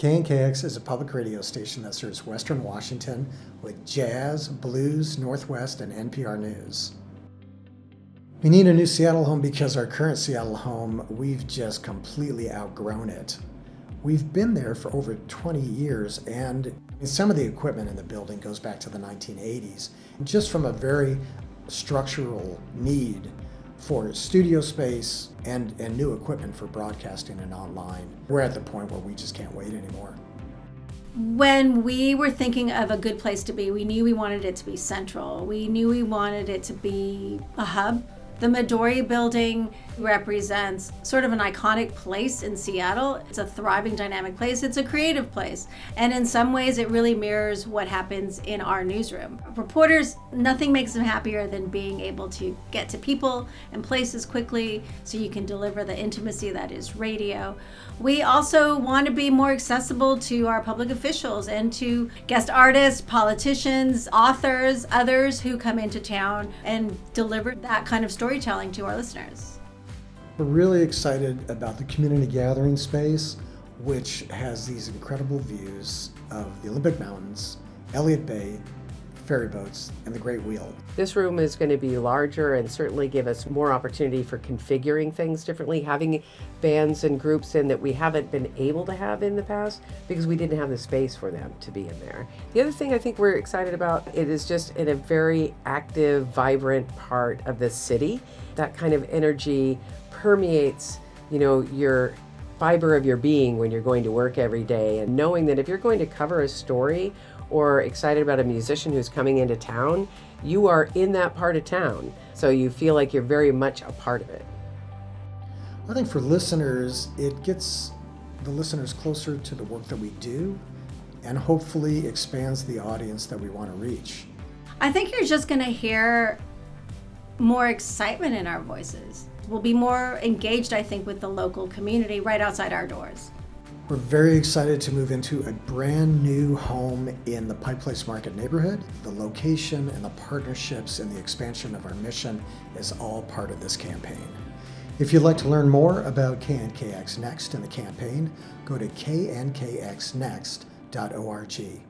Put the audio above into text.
KNKX is a public radio station that serves Western Washington with jazz, blues, Northwest, and NPR News. We need a new Seattle home because our current Seattle home, we've just completely outgrown it. We've been there for over 20 years, and some of the equipment in the building goes back to the 1980s, just from a very structural need for studio space and new equipment for broadcasting and online. We're at the point where we just can't wait anymore. When we were thinking of a good place to be, we knew we wanted it to be central. We knew we wanted it to be a hub. The Madore Building represents sort of an iconic place in Seattle. It's a thriving, dynamic place. It's a creative place. And in some ways, it really mirrors what happens in our newsroom. Reporters, nothing makes them happier than being able to get to people and places quickly so you can deliver the intimacy that is radio. We also want to be more accessible to our public officials and to guest artists, politicians, authors, others who come into town and deliver that kind of storytelling to our listeners. We're really excited about the community gathering space, which has these incredible views of the Olympic Mountains, Elliott Bay, ferry boats, and the Great Wheel. This room is going to be larger and certainly give us more opportunity for configuring things differently, having bands and groups in that we haven't been able to have in the past because we didn't have the space for them to be in there. The other thing I think we're excited about, it is just in a very active, vibrant part of the city. That kind of energy permeates, your fiber of your being when you're going to work every day, and knowing that if you're going to cover a story or excited about a musician who's coming into town, you are in that part of town. So you feel like you're very much a part of it. I think for listeners, it gets the listeners closer to the work that we do and hopefully expands the audience that we want to reach. I think you're just going to hear more excitement in our voices. We'll be more engaged, I think, with the local community right outside our doors. We're very excited to move into a brand new home in the Pike Place Market neighborhood. The location and the partnerships and the expansion of our mission is all part of this campaign. If you'd like to learn more about KNKX Next and the campaign, go to knkxnext.org.